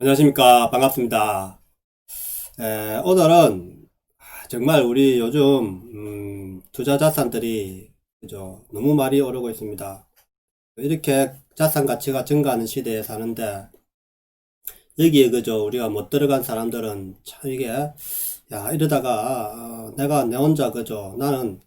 안녕하십니까. 반갑습니다. 오늘은 정말 우리 요즘 투자 자산들이 그죠? 너무 많이 오르고 있습니다. 이렇게 자산 가치가 증가하는 시대에 사는데 여기에 그죠? 우리가 못 들어간 사람들은 참 이게 야 이러다가 내가 내 혼자 그죠? 나는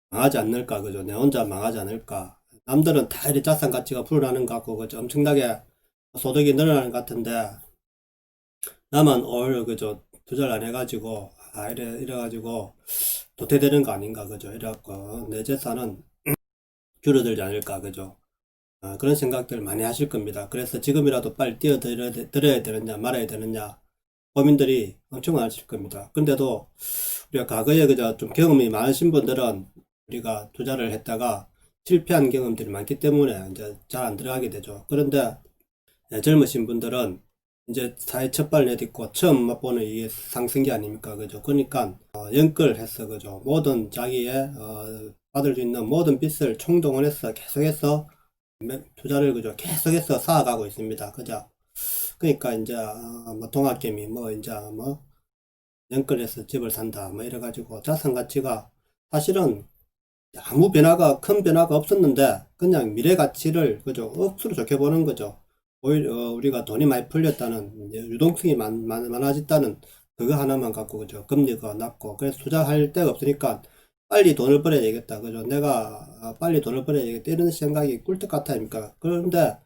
망하지 않을까 그죠? 내 혼자 망하지 않을까? 남들은 다 이렇게 자산 가치가 불어나는 것 같고 그죠? 엄청나게 소득이 늘어나는 것 같은데 나만 오히려 그저 투자를 안 해가지고 이래가지고 도태되는 거 아닌가 그죠. 이래갖고 내 재산은 줄어들지 않을까 그죠. 그런 생각들 많이 하실 겁니다. 그래서 지금이라도 빨리 뛰어들어야 되느냐 말아야 되느냐 고민들이 엄청 많으실 겁니다. 근데도 우리가 과거에 그저 좀 경험이 많으신 분들은 우리가 투자를 했다가 실패한 경험들이 많기 때문에 이제 잘 안 들어가게 되죠. 그런데 젊으신 분들은 이제 사회 첫 발 내딛고 처음 맛보는 이게 상승기 아닙니까? 그죠? 그러니까, 연끌해서, 그죠? 모든 자기의, 받을 수 있는 모든 빚을 총동원해서 계속해서 투자를, 그죠? 계속해서 쌓아가고 있습니다. 그죠? 그러니까 이제, 뭐, 동학개미, 뭐, 이제, 뭐, 연끌해서 집을 산다, 뭐, 이래가지고 자산 가치가 사실은 아무 변화가, 큰 변화가 없었는데, 그냥 미래 가치를, 그죠? 억수로 좋게 보는 거죠. 오히려 우리가 돈이 많이 풀렸다는, 이제 유동성이 많아졌다는 그거 하나만 갖고, 그죠? 금리가 낮고, 그래서 투자할 데가 없으니까 빨리 돈을 벌어야 되겠다. 그죠? 내가 빨리 돈을 벌어야 되겠다. 이런 생각이 꿀떡 같아니까. 그런데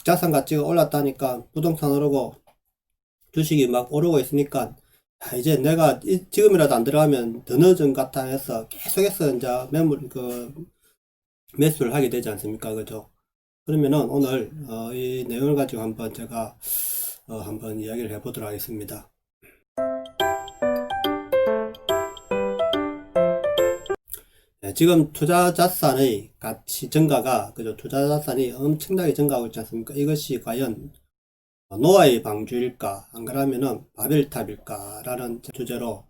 자산 가치가 올랐다니까 부동산 오르고 주식이 막 오르고 있으니까 이제 내가 지금이라도 안 들어가면 더 늦은 것 같아 해서 계속해서 이제 매수를 하게 되지 않습니까? 그죠? 그러면은 오늘 이 내용을 가지고 한번 제가 한번 이야기를 해보도록 하겠습니다. 지금 투자 자산의 가치 증가가 그죠? 투자 자산이 엄청나게 증가하고 있지 않습니까? 이것이 과연 노아의 방주일까? 안 그러면은 바벨탑일까? 라는 주제로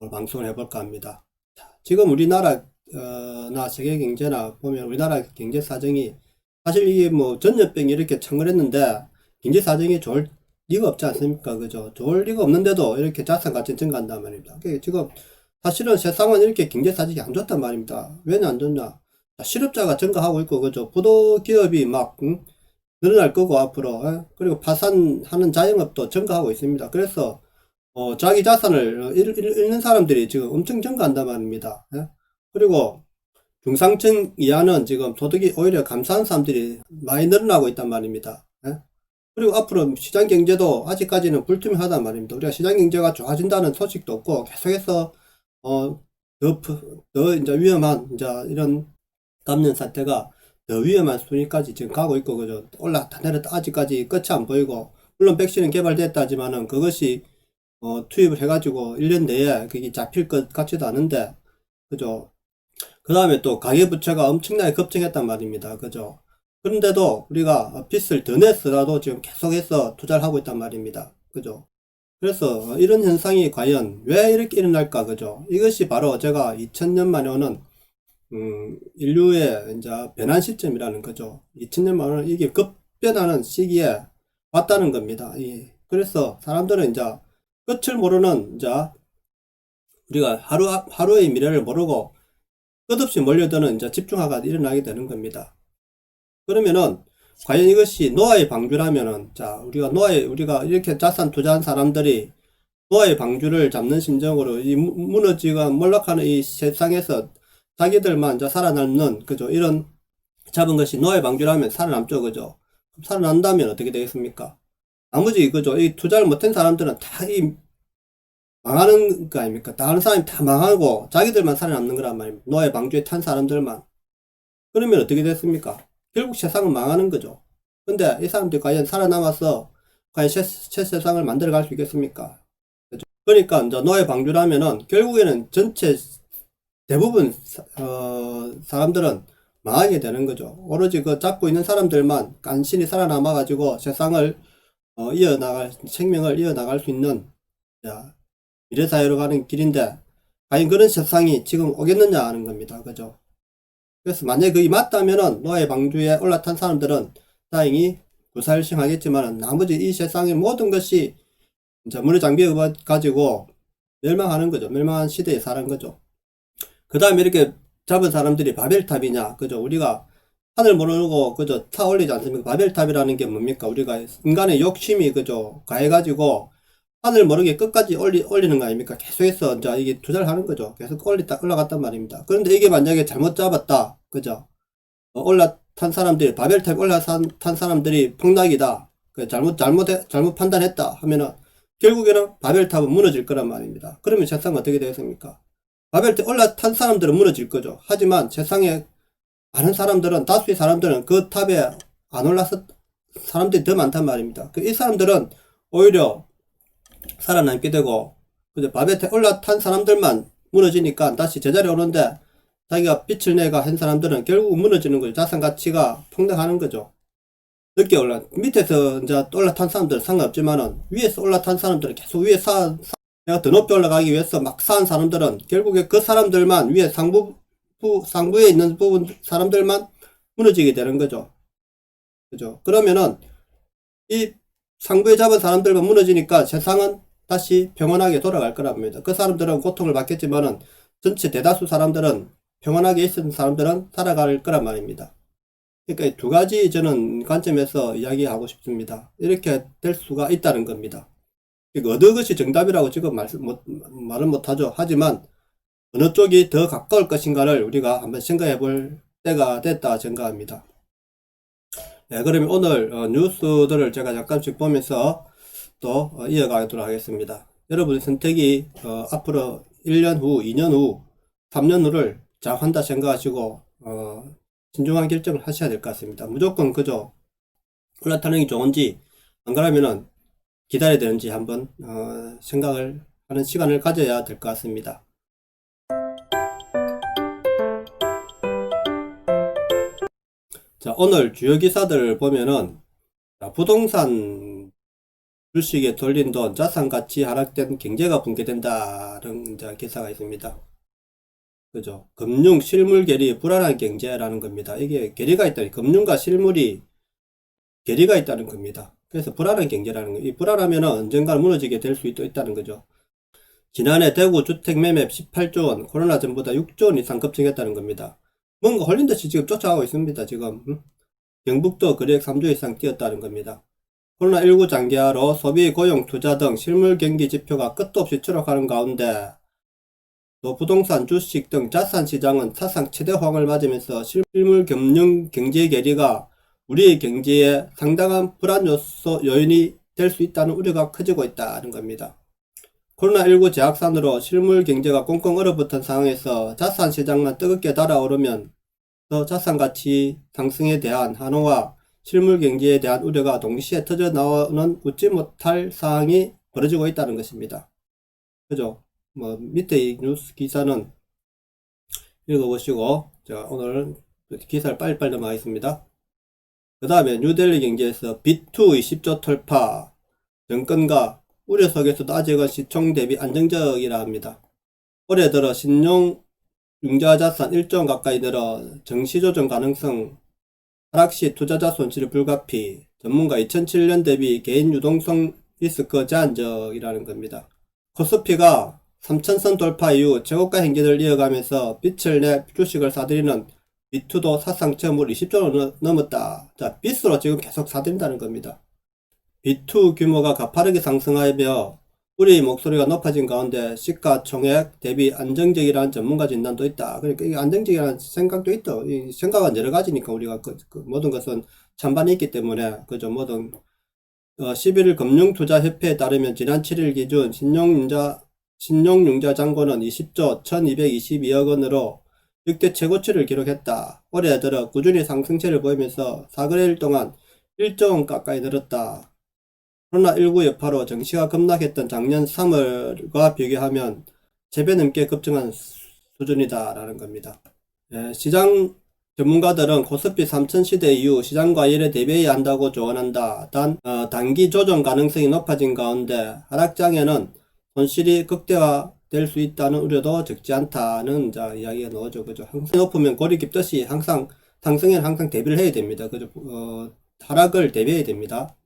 오늘 방송을 해볼까 합니다. 지금 우리나라 나 세계 경제나 보면 우리나라 경제 사정이 사실 이게 뭐 전염병이 이렇게 창궐했는데 경제 사정이 좋을 리가 없지 않습니까? 그죠? 좋을 리가 없는데도 이렇게 자산 가치 증가한단 말입니다. 지금 사실은 세상은 이렇게 경제 사정이 안 좋단 말입니다. 왜냐 안 좋냐? 실업자가 증가하고 있고 그죠? 부도 기업이 막 늘어날 거고 앞으로 그리고 파산하는 자영업도 증가하고 있습니다. 그래서 자기 자산을 잃는 사람들이 지금 엄청 증가한단 말입니다. 그리고 중상층 이하는 지금 소득이 오히려 감소한 사람들이 많이 늘어나고 있단 말입니다. 그리고 앞으로 시장 경제도 아직까지는 불투명하단 말입니다. 우리가 시장 경제가 좋아진다는 소식도 없고 계속해서 더 이제 위험한 이제 이런 감염 사태가 더 위험한 수준까지 지금 가고 있고 그죠. 올랐다 내렸다 아직까지 끝이 안 보이고 물론 백신은 개발됐다지만은 그것이 투입을 해가지고 1년 내에 그게 잡힐 것 같지도 않은데 그죠. 그 다음에 또 가계부채가 엄청나게 급증했단 말입니다. 그죠? 그런데도 우리가 빚을 더 냈더라도 지금 계속해서 투자를 하고 있단 말입니다. 그죠? 그래서 이런 현상이 과연 왜 이렇게 일어날까? 그죠? 이것이 바로 제가 2000년 만에 오는 인류의 이제 변환 시점이라는 거죠. 2000년 만에 오는 이게 급변하는 시기에 왔다는 겁니다. 그래서 사람들은 이제 끝을 모르는 이제 우리가 하루의 미래를 모르고 끝없이 몰려드는 이제 집중화가 일어나게 되는 겁니다. 그러면은 과연 이것이 노아의 방주라면은 자 우리가 이렇게 자산 투자한 사람들이 노아의 방주를 잡는 심정으로 이 무너지고 몰락하는 이 세상에서 자기들만 이제 살아남는 그죠 이런 잡은 것이 노아의 방주라면 살아남죠 그죠. 살아난다면 어떻게 되겠습니까? 나머지 그죠 이 투자를 못한 사람들은 다 이 망하는 거 아닙니까? 다른 사람이 다 망하고 자기들만 살아남는 거란 말입니다. 노아의 방주에 탄 사람들만. 그러면 어떻게 됐습니까? 결국 세상은 망하는 거죠. 근데 이 사람들이 과연 살아남아서 과연 새 세상을 만들어 갈 수 있겠습니까? 그죠? 그러니까 이제 노아의 방주라면은 결국에는 전체 대부분 사람들은 망하게 되는 거죠. 오로지 그 잡고 있는 사람들만 간신히 살아남아 가지고 세상을 생명을 이어나갈 수 있는 미래사회로 가는 길인데 과연 그런 세상이 지금 오겠느냐 하는 겁니다. 그죠? 그래서 만약에 그게 맞다면은 노아의 방주에 올라탄 사람들은 다행히 불살싱하겠지만 나머지 이 세상의 모든 것이 전문의 장비에 가지고 멸망하는 거죠. 멸망한 시대에 사는 거죠. 그 다음에 이렇게 잡은 사람들이 바벨탑이냐, 그죠? 우리가 하늘 모르고 그저 타 올리지 않습니까? 바벨탑이라는 게 뭡니까? 우리가 인간의 욕심이 그죠? 가해가지고 하늘 모르게 끝까지 올리는 거 아닙니까? 계속해서 이제 이게 투자를 하는 거죠. 계속 올라갔단 말입니다. 그런데 이게 만약에 잘못 잡았다, 그죠? 올라탄 사람들이, 바벨탑 올라탄 사람들이 폭락이다. 잘못 판단했다 하면은 결국에는 바벨탑은 무너질 거란 말입니다. 그러면 세상은 어떻게 되겠습니까? 바벨탑 올라탄 사람들은 무너질 거죠. 하지만 세상에 많은 사람들은, 다수의 사람들은 그 탑에 안 올라서 사람들이 더 많단 말입니다. 이 사람들은 오히려 살아남게 되고, 그죠? 바벨탑에 올라탄 사람들만 무너지니까 다시 제자리에 오는데 자기가 빛을 내가 한 사람들은 결국 무너지는 거죠. 자산 가치가 폭락하는 거죠. 늦게 밑에서 이제 올라탄 사람들은 상관없지만은 위에서 올라탄 사람들은 계속 위에 내가 더 높이 올라가기 위해서 막 쌓은 사람들은 결국에 그 사람들만 위에 상부에 있는 부분 사람들만 무너지게 되는 거죠. 그죠? 그러면은 이 상부에 잡은 사람들만 무너지니까 세상은 다시 평온하게 돌아갈 거랍니다. 그 사람들은 고통을 받겠지만은 전체 대다수 사람들은 평온하게 있었던 사람들은 살아갈 거란 말입니다. 그러니까 두 가지 저는 관점에서 이야기하고 싶습니다. 이렇게 될 수가 있다는 겁니다. 어느 것이 정답이라고 지금 말은 못하죠. 하지만 어느 쪽이 더 가까울 것인가를 우리가 한번 생각해 볼 때가 됐다 생각합니다. 네, 그러면 오늘 뉴스들을 제가 잠깐씩 보면서 또 이어가도록 하겠습니다. 여러분의 선택이 앞으로 1년 후, 2년 후, 3년 후를 장한다 생각하시고 신중한 결정을 하셔야 될 것 같습니다. 무조건 그저 올라타는 게 좋은지 안 그러면은 기다려야 되는지 한번 생각을 하는 시간을 가져야 될 것 같습니다. 자, 오늘 주요 기사들 보면은 부동산 주식에 돌린 돈, 자산 가치 하락된 경제가 붕괴된다는 이제 기사가 있습니다. 그죠? 금융 실물 괴리 불안한 경제라는 겁니다. 이게 괴리가 있다. 금융과 실물이 괴리가 있다는 겁니다. 그래서 불안한 경제라는 거예요. 이 불안하면은 언젠가 무너지게 될 수 있다는 거죠. 지난해 대구 주택 매매 18조 원, 코로나 전보다 6조 원 이상 급증했다는 겁니다. 뭔가 홀린 듯이 지금 쫓아가고 있습니다. 지금 경북도 거래액 3조 이상 뛰었다는 겁니다. 코로나19 장기화로 소비, 고용, 투자 등 실물 경기 지표가 끝도 없이 추락하는 가운데 또 부동산, 주식 등 자산 시장은 사상 최대 호황을 맞으면서 실물 금융 경제 괴리가 우리의 경제에 상당한 불안 요인이 될 수 있다는 우려가 커지고 있다는 겁니다. 코로나19 재확산으로 실물 경제가 꽁꽁 얼어붙은 상황에서 자산 시장만 뜨겁게 달아오르면 더 자산 가치 상승에 대한 환호와 실물 경제에 대한 우려가 동시에 터져 나오는 웃지 못할 상황이 벌어지고 있다는 것입니다. 그죠? 밑에 이 뉴스 기사는 읽어보시고, 자, 오늘 기사를 빨리빨리 넘어가겠습니다. 그 다음에 뉴델리 경제에서 비투 20조 돌파, 정권가 우려 속에서도 아직은 시총 대비 안정적이라 합니다. 올해 들어 신용 융자 자산 1조 원 가까이 늘어 정시조정 가능성, 하락시 투자자 손실 불가피, 전문가 2007년 대비 개인 유동성 리스크 제한적이라는 겁니다. 코스피가 3,000선 돌파 이후 최고가 행진을 이어가면서 빛을 내 주식을 사들이는 비투도 사상 처음으로 20조를 넘었다. 자, 빛으로 지금 계속 사들인다는 겁니다. 비투 규모가 가파르게 상승하며 우리의 목소리가 높아진 가운데 시가총액 대비 안정적이라는 전문가 진단도 있다. 그러니까 이게 안정적이라는 생각도 있다. 이 생각은 여러 가지니까 우리가 모든 것은 찬반이 있기 때문에 그죠. 모든 11일 금융투자협회에 따르면 지난 7일 기준 신용융자 잔고는 20조 1222억 원으로 역대 최고치를 기록했다. 올해 들어 꾸준히 상승세를 보이면서 4거래일 동안 1조 원 가까이 늘었다. 코로나19 여파로 정시가 급락했던 작년 3월과 비교하면 3배 넘게 급증한 수준이다 라는 겁니다. 시장 전문가들은 코스피 3000 시대 이후 시장 과열에 대비해야 한다고 조언한다. 단 단기 조정 가능성이 높아진 가운데 하락장에는 손실이 극대화될 수 있다는 우려도 적지 않다는 이야기가 나오죠. 그죠? 항상 높으면 골이 깊듯이 항상 상승에는 항상 대비를 해야 됩니다. 그죠? 하락을 대비해야 됩니다.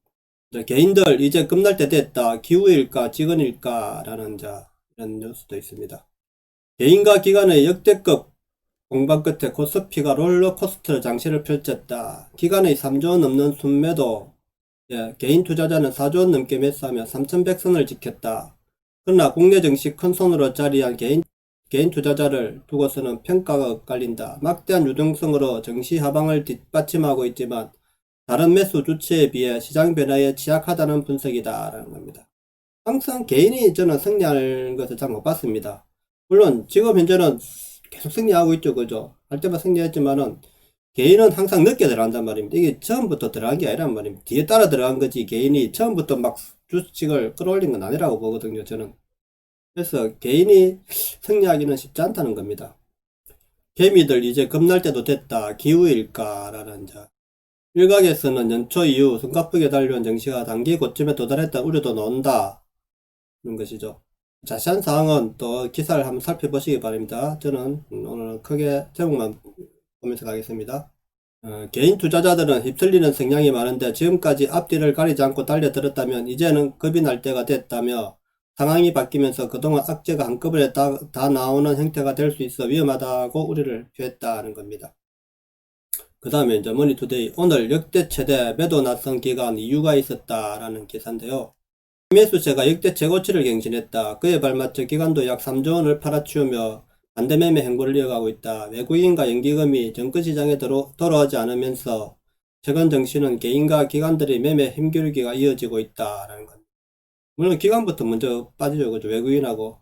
개인들 이제 끝날 때 됐다. 기후일까 직언일까 라는 이런 뉴스도 있습니다. 개인과 기관의 역대급 공방 끝에 코스피가 롤러코스터 장세를 펼쳤다. 기관의 3조 원 넘는 순매도, 개인 투자자는 4조 원 넘게 매수하며 3,100선을 지켰다. 그러나 국내 증시 큰손으로 자리한 개인 투자자를 두고서는 평가가 엇갈린다. 막대한 유동성으로 증시 하방을 뒷받침하고 있지만 다른 매수 주체에 비해 시장 변화에 취약하다는 분석이다 라는 겁니다. 항상 개인이 저는 승리하는 것을 잘 못 봤습니다. 물론 지금 현재는 계속 승리하고 있죠. 그죠? 할 때마다 승리했지만은 개인은 항상 늦게 들어간단 말입니다. 이게 처음부터 들어간 게 아니란 말입니다. 뒤에 따라 들어간 거지 개인이 처음부터 막 주식을 끌어올린 건 아니라고 보거든요. 저는. 그래서 개인이 승리하기는 쉽지 않다는 겁니다. 개미들 이제 겁날 때도 됐다. 기후일까 라는 일각에서는 연초 이후 숨가쁘게 달려온 증시가 단기 고점에 도달했다 우려도 나온다 는 것이죠. 자세한 사항은 또 기사를 한번 살펴보시기 바랍니다. 저는 오늘 크게 제목만 보면서 가겠습니다. 개인 투자자들은 휩쓸리는 성향이 많은데 지금까지 앞뒤를 가리지 않고 달려들었다면 이제는 겁이 날 때가 됐다며 상황이 바뀌면서 그동안 악재가 한꺼번에 다 나오는 형태가 될 수 있어 위험하다고 우려를 표했다는 겁니다. 그 다음에 이제 머니투데이 오늘 역대 최대 매도 낙선 기간 이유가 있었다라는 기사인데요. 매수세가 역대 최고치를 갱신했다. 그에 발맞춰 기관도 약 3조 원을 팔아치우며 반대매매 행보를 이어가고 있다. 외국인과 연기금이 정권시장에 돌아오지 않으면서 최근 증시는 개인과 기관들의 매매 힘겨루기가 이어지고 있다라는 겁니다. 물론 기관부터 먼저 빠지죠. 그죠? 외국인하고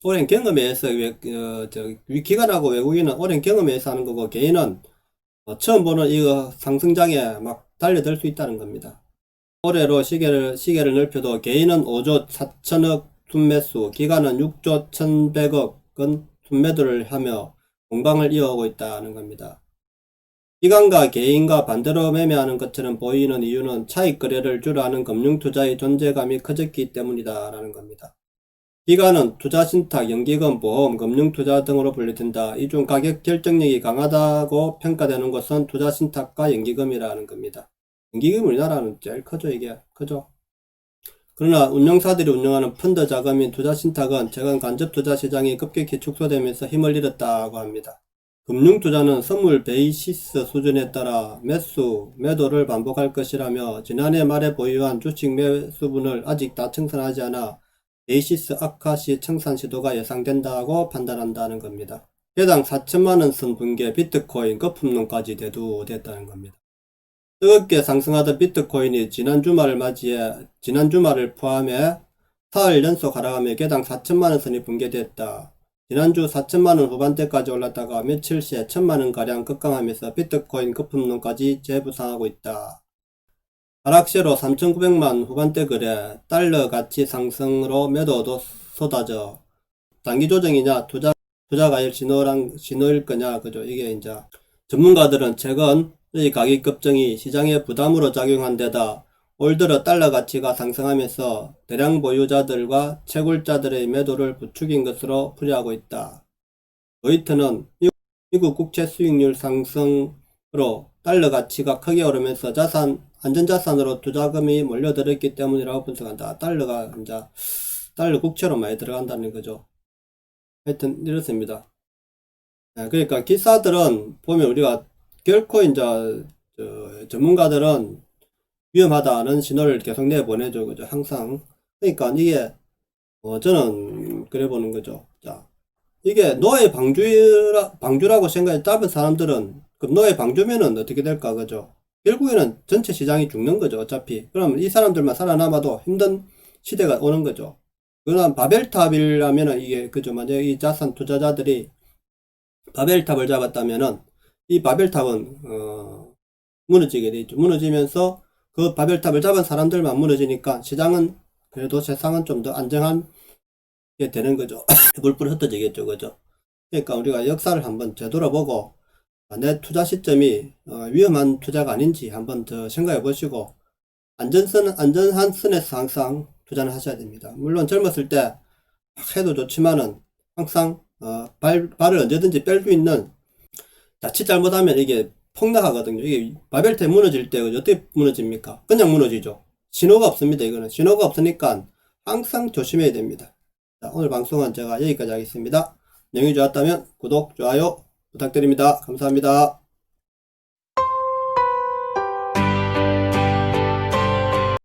오랜 경험에 의해서 기관하고 외국인은 오랜 경험에 의해서 하는 거고 개인은 처음 보는 이거 상승장에 막 달려들 수 있다는 겁니다. 올해로 시계를 넓혀도 개인은 5조 4천억 순매수, 기관은 6조 1,100억은 순매도를 하며 공방을 이어오고 있다는 겁니다. 기관과 개인과 반대로 매매하는 것처럼 보이는 이유는 차익 거래를 주로 하는 금융투자의 존재감이 커졌기 때문이다 라는 겁니다. 기관은 투자신탁, 연기금, 보험, 금융투자 등으로 분류된다. 이 중 가격 결정력이 강하다고 평가되는 것은 투자신탁과 연기금이라는 겁니다. 연기금 우리나라는 제일 크죠. 이게 크죠. 그러나 운용사들이 운영하는 펀드 자금인 투자신탁은 최근 간접투자 시장이 급격히 축소되면서 힘을 잃었다고 합니다. 금융투자는 선물 베이시스 수준에 따라 매도를 반복할 것이라며 지난해 말에 보유한 주식 매수분을 아직 다 청산하지 않아 베이시스 악화 시 청산 시도가 예상된다고 판단한다는 겁니다. 개당 4천만원 선 붕괴 비트코인 거품론까지 대두됐다는 겁니다. 뜨겁게 상승하던 비트코인이 지난 주말을 포함해 사흘 연속 하락하며 개당 4천만원 선이 붕괴됐다. 지난주 4천만원 후반대까지 올랐다가 며칠 새 1천만원가량 급감하면서 비트코인 거품론까지 재부상하고 있다. 하락세로 3,900만 후반대 거래, 달러 가치 상승으로 매도도 쏟아져. 단기 조정이냐, 투자가율 신호일 거냐, 그죠? 이게 이제 전문가들은 최근 이 가격 급등이 시장에 부담으로 작용한 데다 올 들어 달러 가치가 상승하면서 대량 보유자들과 채굴자들의 매도를 부추긴 것으로 풀이하고 있다. 로이터는 미국 국채 수익률 상승으로 달러 가치가 크게 오르면서 안전자산으로 투자금이 몰려들었기 때문이라고 분석한다. 달러 국채로 많이 들어간다는 거죠. 하여튼 이렇습니다. 그러니까 기사들은 보면 우리가 결코 전문가들은 위험하다는 신호를 계속 내보내죠. 그죠? 항상. 그러니까 이게 저는 그래 보는 거죠. 자, 이게 노예 방주라고 생각해 잡은 사람들은 그럼 노예 방주면은 어떻게 될까? 그죠? 결국에는 전체 시장이 죽는 거죠. 어차피. 그러면 이 사람들만 살아남아도 힘든 시대가 오는 거죠. 그러나 바벨탑이라면은 이게 그죠? 만약에 이 자산 투자자들이 바벨탑을 잡았다면은 이 바벨탑은 무너지게 되죠. 무너지면서 그 바벨탑을 잡은 사람들만 무너지니까 시장은 그래도 세상은 좀 더 안정한 게 되는 거죠. 불불 흩어지겠죠. 그죠? 그러니까 우리가 역사를 한번 되돌아보고 내 투자 시점이 위험한 투자가 아닌지 한번 더 생각해 보시고 안전한 선에서 항상 투자를 하셔야 됩니다. 물론 젊었을 때 해도 좋지만은 항상 발을 언제든지 뺄 수 있는 자칫 잘못하면 이게 폭락하거든요. 이게 바벨탑 무너질 때 어떻게 무너집니까? 그냥 무너지죠. 신호가 없습니다. 이거는 신호가 없으니까 항상 조심해야 됩니다. 자, 오늘 방송은 제가 여기까지 하겠습니다. 내용이 좋았다면 구독, 좋아요 부탁드립니다. 감사합니다.